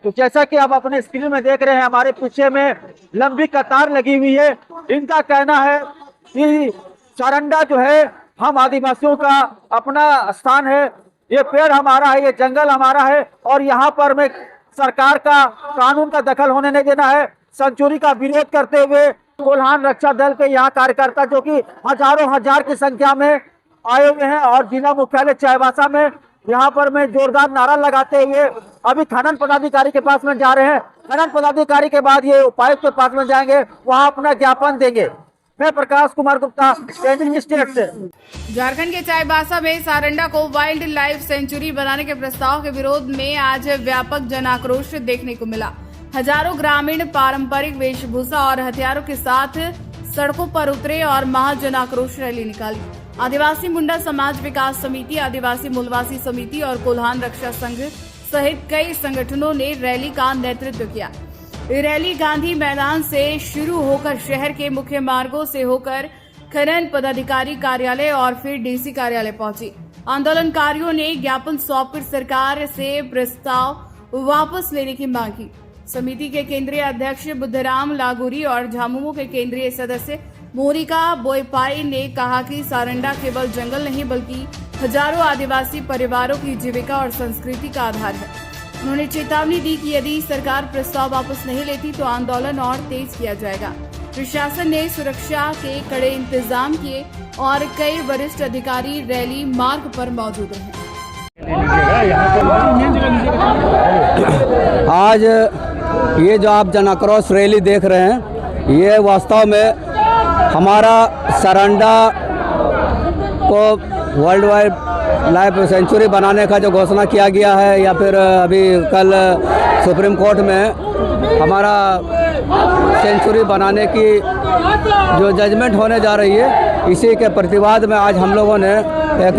तो जैसा कि आप अपने स्क्रीन में देख रहे हैं, हमारे पीछे में लंबी कतार लगी हुई है। इनका कहना है कि सारंडा जो है हम आदिवासियों का अपना स्थान है, ये पेड़ हमारा है, ये जंगल हमारा है और यहाँ पर में सरकार का कानून का दखल होने नहीं देना है। सेंचुरी का विरोध करते हुए कोल्हान रक्षा दल के यहाँ कार्यकर्ता जो कि हजारों हजार की संख्या में आए हुए हैं और जिला मुख्यालय चाईबासा में यहाँ पर में जोरदार नारा लगाते हुए अभी खनन पदाधिकारी के पास में जा रहे हैं। खनन पदाधिकारी के बाद ये उपायुक्त के पास में जाएंगे, वहाँ अपना ज्ञापन देंगे। मैं प्रकाश कुमार गुप्ता, स्टैंडिंग स्टेट से। झारखंड के चाईबासा में सारंडा को वाइल्ड लाइफ सेंचुरी बनाने के प्रस्ताव के विरोध में आज व्यापक जन आक्रोश देखने को मिला। हजारों ग्रामीण पारंपरिक वेशभूषा और हथियारों के साथ सड़कों पर उतरे और महाजन आक्रोश रैली निकाली। आदिवासी मुंडा समाज विकास समिति, आदिवासी मूलवासी समिति और कोल्हान रक्षा संघ सहित कई संगठनों ने रैली का नेतृत्व किया। रैली गांधी मैदान से शुरू होकर शहर के मुख्य मार्गों से होकर खनन पदाधिकारी कार्यालय और फिर डीसी कार्यालय पहुंची। आंदोलनकारियों ने ज्ञापन सौंपकर सरकार से प्रस्ताव वापस लेने की मांग की। समिति के केंद्रीय अध्यक्ष बुद्धराम लागूरी और झामुमो के केंद्रीय सदस्य मोनिका बोयपाई ने कहा कि सारंडा केवल जंगल नहीं बल्कि हजारों आदिवासी परिवारों की जीविका और संस्कृति का आधार है। उन्होंने चेतावनी दी कि यदि सरकार प्रस्ताव वापस नहीं लेती तो आंदोलन और तेज किया जाएगा। प्रशासन ने सुरक्षा के कड़े इंतजाम किए और कई वरिष्ठ अधिकारी रैली मार्ग पर मौजूद रहे। आज ये जो आप जन आक्रोश रैली देख रहे हैं, ये वास्तव में हमारा सारंडा को वर्ल्ड वाइड लाइफ सेंचुरी बनाने का जो घोषणा किया गया है, या फिर अभी कल सुप्रीम कोर्ट में हमारा सेंचुरी बनाने की जो जजमेंट होने जा रही है, इसी के प्रतिवाद में आज हम लोगों ने एक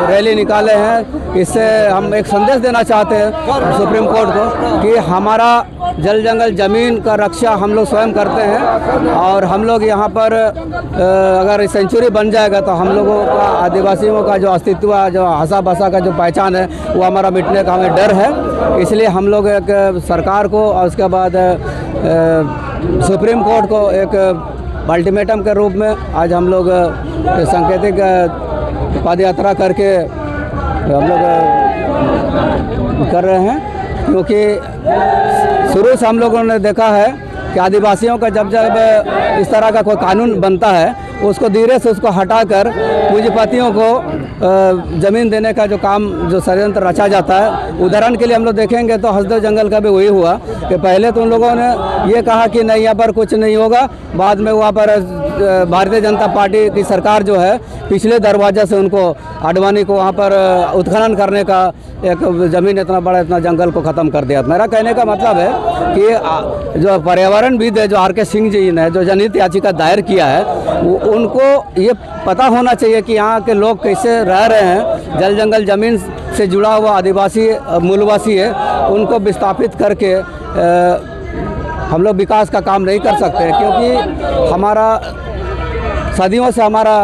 रैली निकाले हैं। इससे हम एक संदेश देना चाहते हैं सुप्रीम कोर्ट को कि हमारा जल जंगल ज़मीन का रक्षा हम लोग स्वयं करते हैं और हम लोग यहाँ पर अगर सेंचुरी बन जाएगा तो हम लोगों का, आदिवासियों का जो अस्तित्व, जो भाषा भाषा का जो पहचान है, वो हमारा मिटने का हमें डर है। इसलिए हम लोग एक सरकार को और उसके बाद सुप्रीम कोर्ट को एक अल्टीमेटम के रूप में आज हम लोग सांकेतिक पद यात्रा करके हम लोग कर रहे हैं, क्योंकि शुरू से हम लोगों ने देखा है कि आदिवासियों का जब जब इस तरह का कोई कानून बनता है, उसको धीरे से उसको हटाकर पूंजीपतियों को ज़मीन देने का जो काम, जो षड्यंत्र रचा जाता है। उदाहरण के लिए हम लोग देखेंगे तो हसदेव जंगल का भी वही हुआ कि पहले तो उन लोगों ने ये कहा कि नहीं, यहाँ पर कुछ नहीं होगा। बाद में वहाँ पर भारतीय जनता पार्टी की सरकार जो है, पिछले दरवाजे से उनको, आडवाणी को वहाँ पर उत्खनन करने का एक ज़मीन, इतना बड़ा इतना जंगल को ख़त्म कर दिया। मेरा कहने का मतलब है कि जो पर्यावरणविद है, जो आर.के. सिंह जी ने जो जनहित याचिका दायर किया है, उनको ये पता होना चाहिए कि यहाँ के लोग कैसे रह रहे हैं। जल जंगल ज़मीन से जुड़ा हुआ आदिवासी मूलवासी है, उनको विस्थापित करके हम लोग विकास का काम नहीं कर सकते, क्योंकि हमारा सदियों से हमारा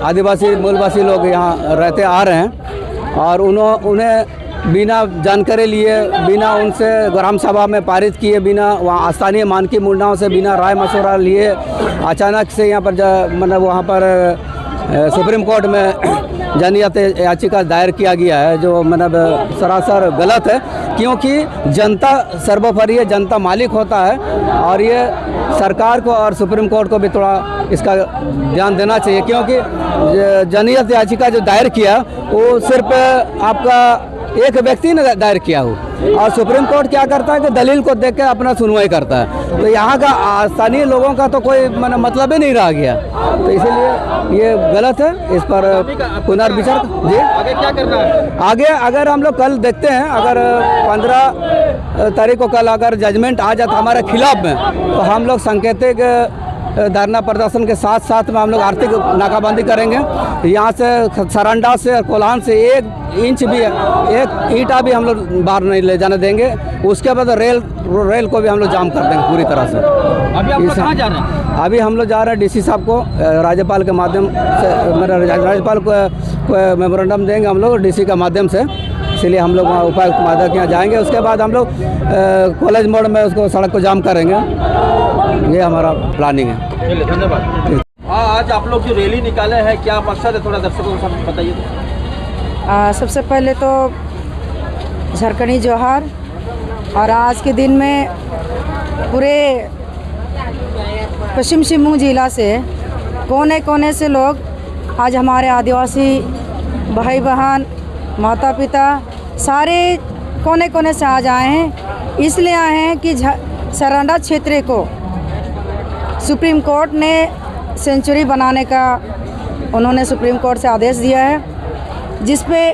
आदिवासी मूलवासी लोग यहाँ रहते आ रहे हैं और उन्हें बिना जानकारी लिए, बिना उनसे ग्राम सभा में पारित किए, बिना वहाँ स्थानीय मानकी मुंडाओं से बिना राय मशवरा लिए अचानक से यहाँ पर मतलब वहाँ पर सुप्रीम कोर्ट में जनहित याचिका दायर किया गया है, जो मतलब सरासर गलत है। क्योंकि जनता सर्वोपरि है, जनता मालिक होता है और ये सरकार को और सुप्रीम कोर्ट को भी थोड़ा इसका ध्यान देना चाहिए, क्योंकि जनहित याचिका जो दायर किया वो सिर्फ आपका एक व्यक्ति ने दायर किया हो और सुप्रीम कोर्ट क्या करता है कि दलील को देख के अपना सुनवाई करता है। तो यहाँ का स्थानीय लोगों का तो कोई मतलब ही नहीं रह गया, तो इसीलिए ये गलत है। इस पर पुनर्विचार। जी, आगे क्या करना है? आगे अगर हम लोग कल देखते हैं, अगर 15 तारीख को कल अगर जजमेंट आ जाता हमारे खिलाफ में, तो हम लोग सांकेतिक धरना प्रदर्शन के साथ साथ में हम लोग आर्थिक नाकाबंदी करेंगे। यहाँ से सारंडा से कोल्हान से 1 इंच भी, 1 ईंटा भी हम लोग बाहर नहीं ले जाने देंगे। उसके बाद रेल को भी हम लोग जाम कर देंगे पूरी तरह से। अभी आप कहाँ जा रहे हैं? अभी हम लोग जा रहे हैं डीसी साहब को, राज्यपाल के माध्यम से, मेरा राज्यपाल को मेमोरेंडम देंगे हम लोग डीसी के माध्यम से इसीलिए हम लोग वहाँ उपायुक्त महोदय के यहाँ जाएंगे। उसके बाद हम लोग कॉलेज मोड़ में उसको सड़क को जाम करेंगे। ये हमारा प्लानिंग है। चलिए, धन्यवाद। हाँ, आज आप लोग जो रैली निकाले हैं, क्या मकसद है, थोड़ा दर्शकों को सब बताइए तो। सबसे पहले तो झारखंडी जोहार। और आज के दिन में पूरे पश्चिम सिंहभूम जिला से कोने कोने से लोग आज हमारे आदिवासी भाई बहन माता पिता सारे कोने कोने से आज आए हैं। इसलिए आए हैं कि सारंडा क्षेत्र को सुप्रीम कोर्ट ने सेंचुरी बनाने का उन्होंने सुप्रीम कोर्ट से आदेश दिया है, जिस पे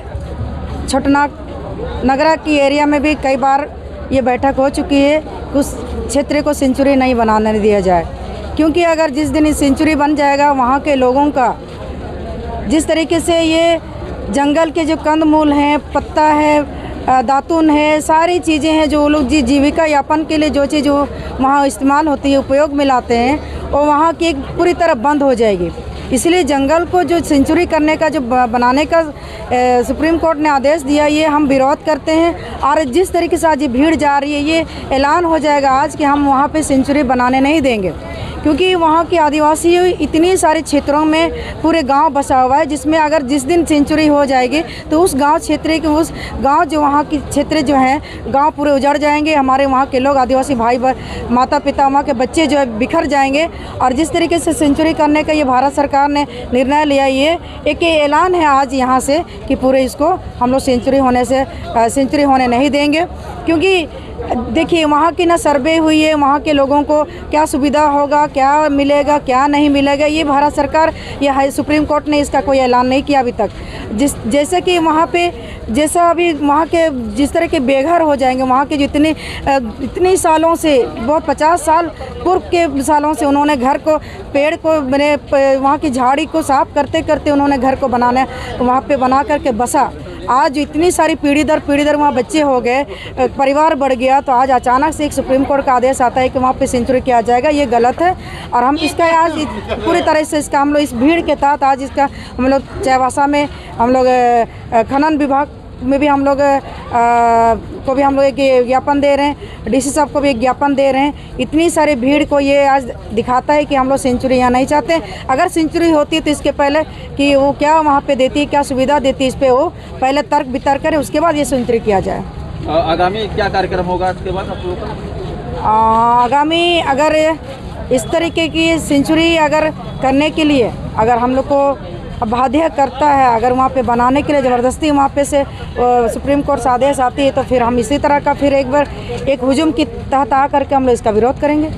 छोटनाग नगरा की एरिया में भी कई बार ये बैठक हो चुकी है। उस क्षेत्र को सेंचुरी नहीं बनाने दिया जाए, क्योंकि अगर जिस दिन इस सेंचुरी बन जाएगा वहाँ के लोगों का जिस तरीके से ये जंगल के जो कंदमूल हैं, पत्ता है, दातुन है, सारी चीज़ें हैं जो लोग जीविका यापन के लिए जो चीज़ वहाँ इस्तेमाल होती है, उपयोग में लाते हैं, और वहाँ की एक पूरी तरह बंद हो जाएगी। इसलिए जंगल को जो सेंचुरी करने का जो बनाने का सुप्रीम कोर्ट ने आदेश दिया, ये हम विरोध करते हैं। और जिस तरीके से आज ये भीड़ जा रही है, ये ऐलान हो जाएगा आज कि हम वहाँ पे सेंचुरी बनाने नहीं देंगे, क्योंकि वहाँ के आदिवासी इतनी सारे क्षेत्रों में पूरे गांव बसा हुआ है, जिसमें अगर जिस दिन सेंचुरी हो जाएगी तो उस गांव क्षेत्र के उस गांव जो वहाँ की क्षेत्र जो हैं गांव पूरे उजड़ जाएंगे। हमारे वहाँ के लोग आदिवासी भाई माता पिता वहाँ के बच्चे जो है बिखर जाएंगे। और जिस तरीके से सेंचुरी करने का ये भारत सरकार ने निर्णय लिया, ये एक ऐलान है आज यहाँ से कि पूरे इसको हम लोग सेंचुरी होने नहीं देंगे। क्योंकि देखिए वहाँ की ना सर्वे हुई है, वहाँ के लोगों को क्या सुविधा होगा, क्या मिलेगा, क्या नहीं मिलेगा, ये भारत सरकार या सुप्रीम कोर्ट ने इसका कोई ऐलान नहीं किया अभी तक। जैसे कि वहाँ पे जैसा अभी वहाँ के जिस तरह के बेघर हो जाएंगे, वहाँ के जितने इतनी सालों से बहुत 50 साल पूर्व के सालों से उन्होंने घर को पेड़ को मैंने वहाँ की झाड़ी को साफ करते करते उन्होंने घर को वहाँ पे बना करके बसा। आज इतनी सारी पीढ़ी दर वहाँ बच्चे हो गए, परिवार बढ़ गया, तो आज अचानक से एक सुप्रीम कोर्ट का आदेश आता है कि वहाँ पे सेंचुरी किया जाएगा। ये गलत है। और हम इसका आज पूरी तरह से इसका हम लोग इस भीड़ के तहत आज इसका हम लोग चाईबासा में हम लोग खनन विभाग में भी हम लोग को भी हम लोग एक ज्ञापन दे रहे हैं, डीसी साहब को भी एक ज्ञापन दे रहे हैं। इतनी सारी भीड़ को ये आज दिखाता है कि हम लोग सेंचुरी यहाँ नहीं चाहते। अगर सेंचुरी होती तो इसके पहले कि वो क्या वहाँ पे देती है, क्या सुविधा देती है, इस पर वो पहले तर्क वितर्क करे, उसके बाद ये सेंचुरी किया जाए। आगामी क्या कार्यक्रम होगा इसके बाद आप लोगों का? आगामी अगर इस तरीके की सेंचुरी अगर करने के लिए अगर हम लोग को बाध्य करता है, अगर वहाँ पे बनाने के लिए ज़बरदस्ती वहाँ पे से सुप्रीम कोर्ट से आदेश आती है, तो फिर हम इसी तरह का फिर एक बार एक हुजूम की तहत आ करके हम लोग इसका विरोध करेंगे।